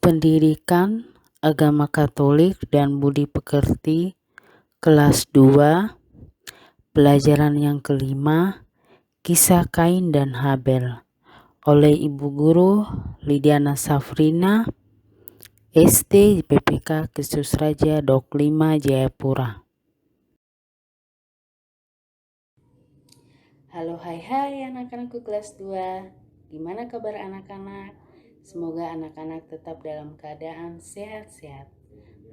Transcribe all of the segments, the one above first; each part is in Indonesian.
Pendidikan Agama Katolik dan Budi Pekerti kelas 2, pelajaran yang kelima, Kisah Kain dan Habel, oleh Ibu Guru Lidiana Safrina, SD PPK Kristus Raja Dok 5 Jayapura. Halo hai anak-anakku kelas 2. Gimana kabar anak-anak? Semoga anak-anak tetap dalam keadaan sehat-sehat.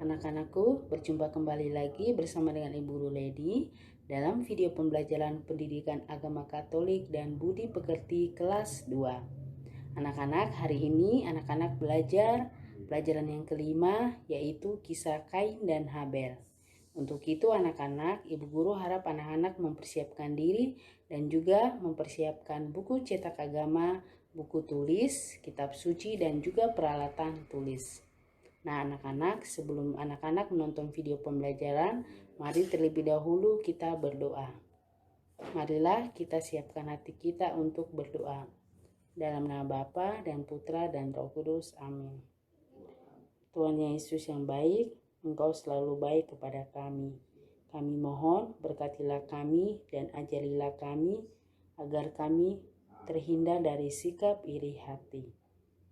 Anak-anakku, berjumpa kembali lagi bersama dengan Ibu Guru Lady dalam video pembelajaran pendidikan agama Katolik dan Budi Pekerti kelas 2. Anak-anak, hari ini anak-anak belajar pelajaran yang kelima, yaitu Kisah Kain dan Habel. Untuk itu anak-anak, Ibu Guru harap anak-anak mempersiapkan diri dan juga mempersiapkan buku cetak agama, buku tulis, kitab suci, dan juga peralatan tulis. Nah anak-anak, sebelum anak-anak menonton video pembelajaran, mari terlebih dahulu kita berdoa. Marilah kita siapkan hati kita untuk berdoa. Dalam nama Bapa dan Putra dan Roh Kudus, amin. Tuhan Yesus yang baik, Engkau selalu baik kepada kami. Kami mohon berkatilah kami dan ajarilah kami agar kami terhindar dari sikap iri hati.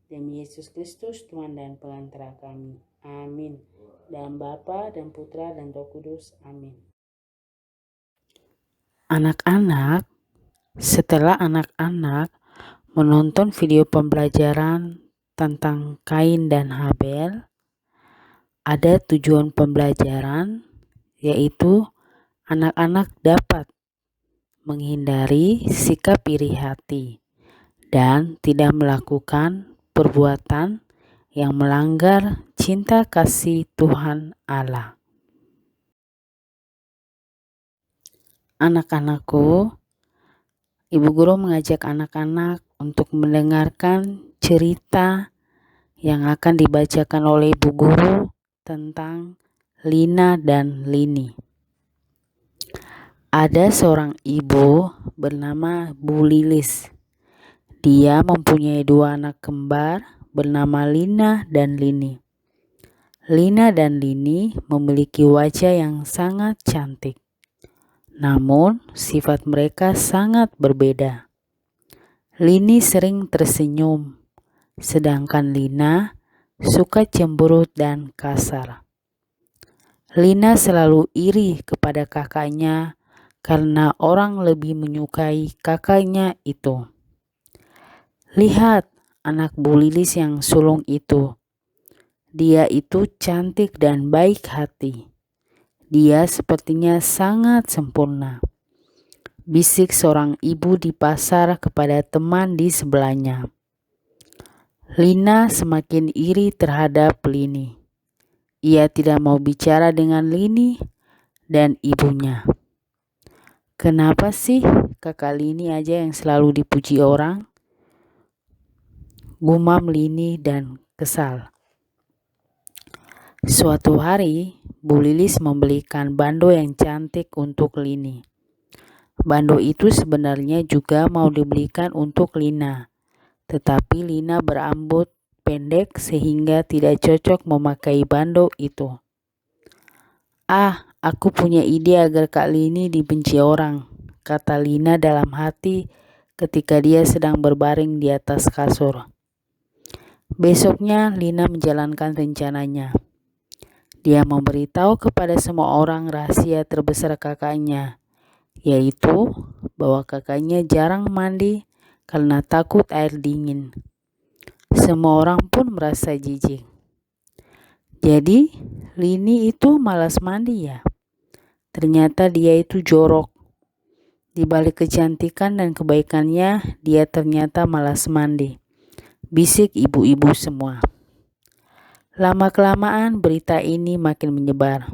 Demi Yesus Kristus, Tuhan dan Pengantara kami. Amin. Dalam Bapa dan Putra dan Roh Kudus. Amin. Anak-anak, setelah anak-anak menonton video pembelajaran tentang Kain dan Habel, ada tujuan pembelajaran, yaitu anak-anak dapat menghindari sikap iri hati dan tidak melakukan perbuatan yang melanggar cinta kasih Tuhan Allah. Anak-anakku, Ibu Guru mengajak anak-anak untuk mendengarkan cerita yang akan dibacakan oleh Ibu Guru tentang Lina dan Lini. Ada seorang ibu bernama Bu Lilis. Dia mempunyai 2 anak kembar bernama Lina dan Lini. Lina dan Lini memiliki wajah yang sangat cantik. Namun sifat mereka sangat berbeda. Lini sering tersenyum, sedangkan Lina suka cemberut dan kasar. Lina selalu iri kepada kakaknya karena orang lebih menyukai kakaknya itu. Lihat anak Bu Lilis yang sulung itu. Dia itu cantik dan baik hati. Dia sepertinya sangat sempurna. Bisik seorang ibu di pasar kepada teman di sebelahnya. Lina semakin iri terhadap Lini. Ia tidak mau bicara dengan Lini dan ibunya. Kenapa sih kakak Lini aja yang selalu dipuji orang? Gumam Lini dan kesal. Suatu hari, Bu Lilis membelikan bando yang cantik untuk Lini. Bando itu sebenarnya juga mau dibelikan untuk Lina, tetapi Lina berambut pendek sehingga tidak cocok memakai bando itu. Aku punya ide agar Kak Lini dibenci orang, kata Lina dalam hati ketika dia sedang berbaring di atas kasur. Besoknya Lina menjalankan rencananya. Dia memberitahu kepada semua orang rahasia terbesar kakaknya, yaitu bahwa kakaknya jarang mandi karena takut air dingin. Semua orang pun merasa jijik. Jadi Lini itu malas mandi ya? Ternyata dia itu jorok. Di balik kecantikan dan kebaikannya, dia ternyata malas mandi. Bisik ibu-ibu semua. Lama-kelamaan berita ini makin menyebar.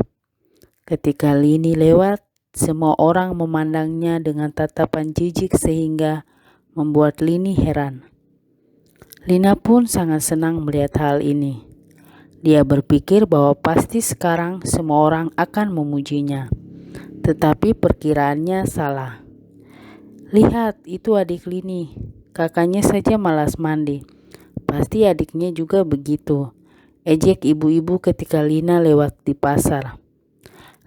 Ketika Lini lewat, semua orang memandangnya dengan tatapan jijik sehingga membuat Lini heran. Lina pun sangat senang melihat hal ini. Dia berpikir bahwa pasti sekarang semua orang akan memujinya. Tetapi perkiraannya salah. Lihat, itu adik Lini. Kakaknya saja malas mandi. Pasti adiknya juga begitu. ejek ibu-ibu ketika Lina lewat di pasar.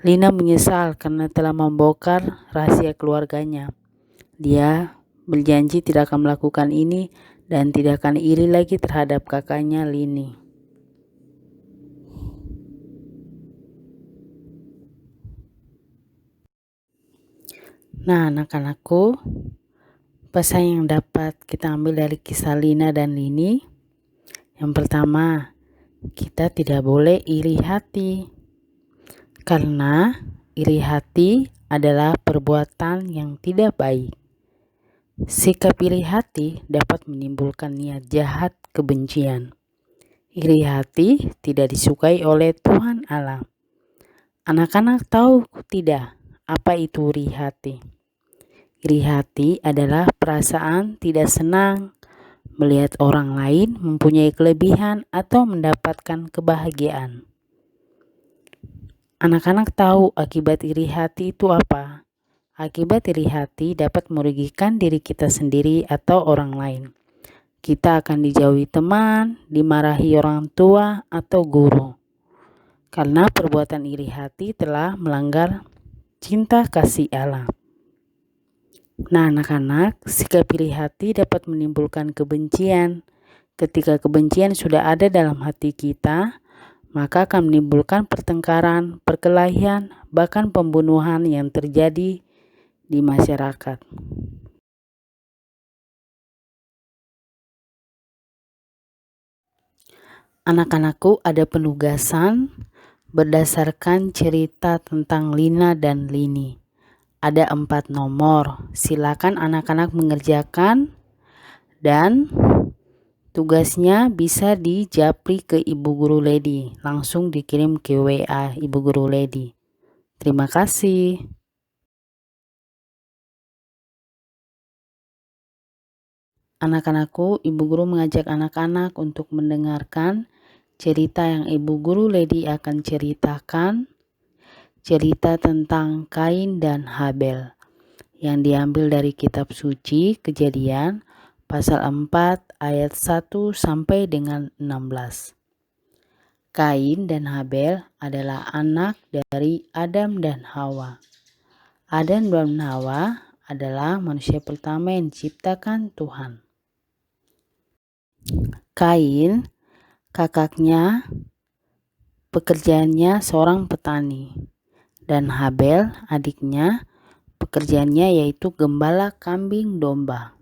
Lina menyesal karena telah membongkar rahasia keluarganya. Dia berjanji tidak akan melakukan ini dan tidak akan iri lagi terhadap kakaknya Lini. Nah, anak-anakku, pesan yang dapat kita ambil dari kisah Lina dan Lini. Yang pertama, kita tidak boleh iri hati. Karena iri hati adalah perbuatan yang tidak baik. Sikap iri hati dapat menimbulkan niat jahat, kebencian. Iri hati tidak disukai oleh Tuhan Allah. Anak-anak tahu tidak apa itu iri hati? Iri hati adalah perasaan tidak senang melihat orang lain mempunyai kelebihan atau mendapatkan kebahagiaan. Anak-anak tahu akibat iri hati itu apa? Akibat iri hati dapat merugikan diri kita sendiri atau orang lain. Kita akan dijauhi teman, dimarahi orang tua atau guru. Karena perbuatan iri hati telah melanggar cinta kasih Allah. Nah, anak-anak, sikap iri hati dapat menimbulkan kebencian. Ketika kebencian sudah ada dalam hati kita, maka akan menimbulkan pertengkaran, perkelahian, bahkan pembunuhan yang terjadi di masyarakat. Anak-anakku, ada penugasan berdasarkan cerita tentang Lina dan Lini. Ada 4 nomor. Silakan anak-anak mengerjakan dan tugasnya bisa dijapri ke Ibu Guru Lady. Langsung dikirim ke WA Ibu Guru Lady. Terima kasih. Anak-anakku, Ibu Guru mengajak anak-anak untuk mendengarkan cerita yang Ibu Guru Lady akan ceritakan. Cerita tentang Kain dan Habel yang diambil dari kitab suci Kejadian pasal 4 ayat 1 sampai dengan 16. Kain dan Habel adalah anak dari Adam dan Hawa. Adam dan Hawa adalah manusia pertama yang diciptakan Tuhan. Kain, kakaknya, pekerjaannya seorang petani. Dan Habel, adiknya, pekerjaannya yaitu gembala kambing domba.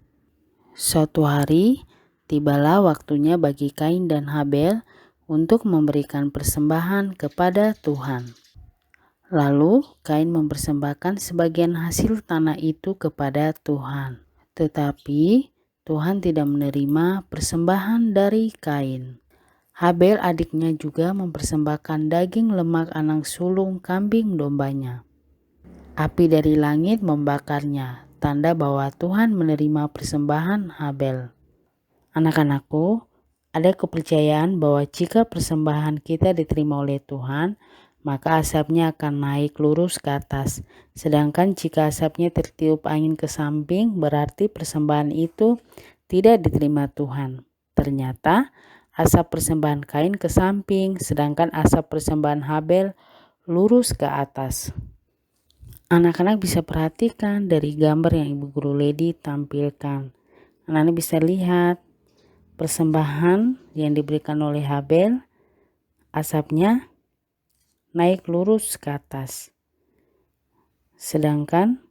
Suatu hari, tibalah waktunya bagi Kain dan Habel untuk memberikan persembahan kepada Tuhan. Lalu, Kain mempersembahkan sebagian hasil tanah itu kepada Tuhan. Tetapi, Tuhan tidak menerima persembahan dari Kain. Habel adiknya juga mempersembahkan daging lemak anak sulung kambing dombanya. Api dari langit membakarnya, tanda bahwa Tuhan menerima persembahan Habel. Anak-anakku, ada kepercayaan bahwa jika persembahan kita diterima oleh Tuhan, maka asapnya akan naik lurus ke atas. Sedangkan jika asapnya tertiup angin ke samping, berarti persembahan itu tidak diterima Tuhan. Ternyata, asap persembahan Kain ke samping, sedangkan asap persembahan Habel lurus ke atas. Anak-anak bisa perhatikan dari gambar yang Ibu Guru Lady tampilkan. Anak-anak bisa lihat persembahan yang diberikan oleh Habel, asapnya naik lurus ke atas. Sedangkan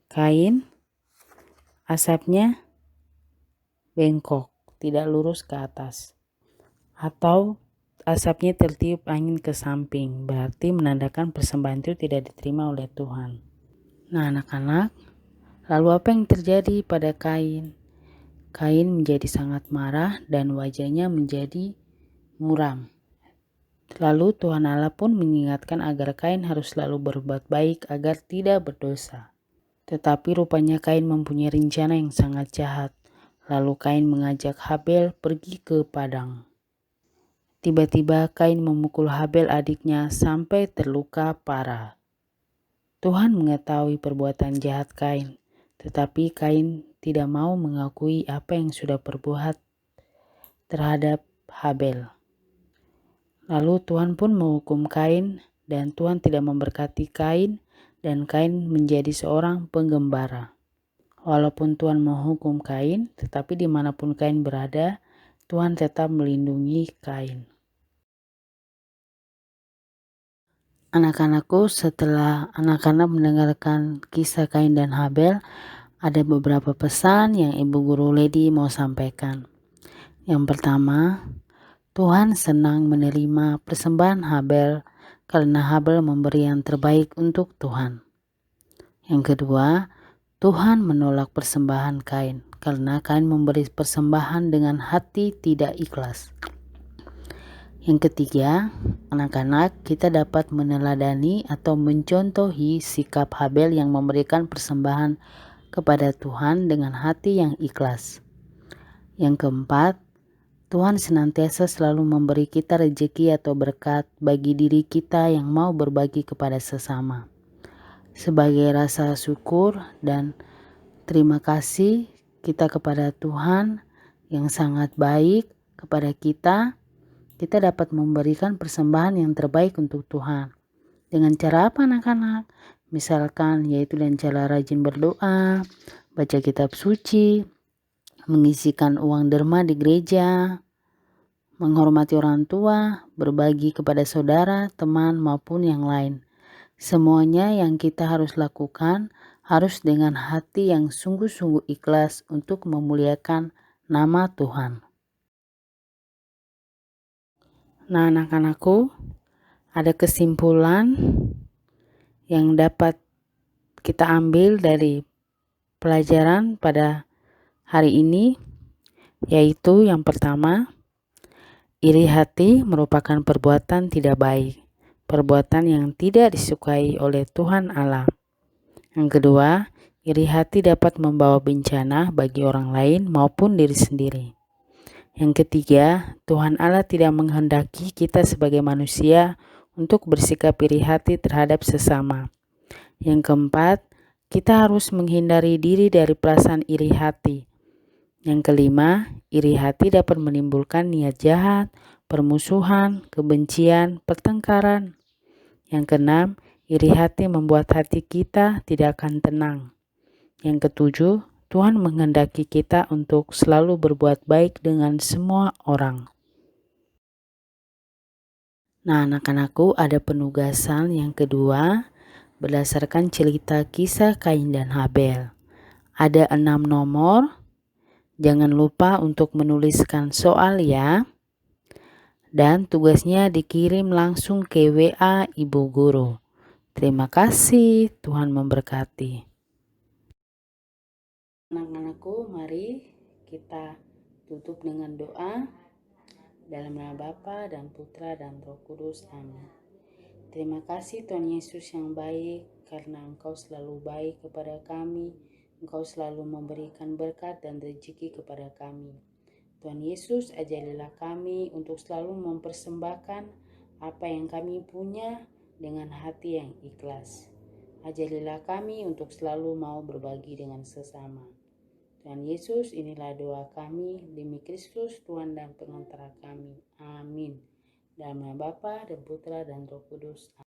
Kain, asapnya bengkok, tidak lurus ke atas. Atau asapnya tertiup angin ke samping, berarti menandakan persembahan itu tidak diterima oleh Tuhan. Nah, anak-anak, lalu apa yang terjadi pada Kain? Kain menjadi sangat marah dan wajahnya menjadi muram. Lalu Tuhan Allah pun mengingatkan agar Kain harus selalu berbuat baik agar tidak berdosa. Tetapi rupanya Kain mempunyai rencana yang sangat jahat. Lalu Kain mengajak Habel pergi ke padang. Tiba-tiba Kain memukul Habel adiknya sampai terluka parah. Tuhan mengetahui perbuatan jahat Kain, tetapi Kain tidak mau mengakui apa yang sudah perbuat terhadap Habel. Lalu Tuhan pun menghukum Kain, dan Tuhan tidak memberkati Kain, dan Kain menjadi seorang penggembara. Walaupun Tuhan menghukum Kain, tetapi dimanapun Kain berada, Tuhan tetap melindungi Kain. Anak-anakku, setelah anak-anak mendengarkan kisah Kain dan Habel, ada beberapa pesan yang Ibu Guru Lady mau sampaikan. Yang pertama, Tuhan senang menerima persembahan Habel karena Habel memberi yang terbaik untuk Tuhan. Yang kedua, Tuhan menolak persembahan Kain karena Kain memberi persembahan dengan hati tidak ikhlas. Yang ketiga, anak-anak, kita dapat meneladani atau mencontohi sikap Habel yang memberikan persembahan kepada Tuhan dengan hati yang ikhlas. Yang keempat, Tuhan senantiasa selalu memberi kita rezeki atau berkat bagi diri kita yang mau berbagi kepada sesama. Sebagai rasa syukur dan terima kasih kita kepada Tuhan yang sangat baik kepada kita dapat memberikan persembahan yang terbaik untuk Tuhan. Dengan cara apa anak-anak? Misalkan yaitu dengan cara rajin berdoa, baca kitab suci, mengisikan uang derma di gereja, menghormati orang tua, berbagi kepada saudara, teman maupun yang lain. Semuanya yang kita harus lakukan harus dengan hati yang sungguh-sungguh ikhlas untuk memuliakan nama Tuhan. Nah, anak-anakku, ada kesimpulan yang dapat kita ambil dari pelajaran pada hari ini, yaitu yang pertama, iri hati merupakan perbuatan tidak baik, perbuatan yang tidak disukai oleh Tuhan Allah. Yang kedua, iri hati dapat membawa bencana bagi orang lain maupun diri sendiri. Yang ketiga, Tuhan Allah tidak menghendaki kita sebagai manusia untuk bersikap iri hati terhadap sesama. Yang keempat, kita harus menghindari diri dari perasaan iri hati. Yang kelima, iri hati dapat menimbulkan niat jahat, permusuhan, kebencian, pertengkaran. Yang keenam, iri hati membuat hati kita tidak akan tenang. Yang ketujuh, Tuhan menghendaki kita untuk selalu berbuat baik dengan semua orang. Nah, anak-anakku, ada penugasan yang kedua berdasarkan cerita kisah Kain dan Habel. Ada 6 nomor. Jangan lupa untuk menuliskan soal ya. Dan tugasnya dikirim langsung ke WA Ibu Guru. Terima kasih, Tuhan memberkati. Anak-anakku, mari kita tutup dengan doa. Dalam nama Bapa dan Putra dan Roh Kudus. Amin. Terima kasih Tuhan Yesus yang baik, karena Engkau selalu baik kepada kami. Engkau selalu memberikan berkat dan rezeki kepada kami. Tuhan Yesus, ajarilah kami untuk selalu mempersembahkan apa yang kami punya dengan hati yang ikhlas. Ajarilah kami untuk selalu mau berbagi dengan sesama. Tuhan Yesus, inilah doa kami demi Kristus Tuhan dan pengantara kami. Amin. Dalam nama Bapa dan Putra dan Roh Kudus.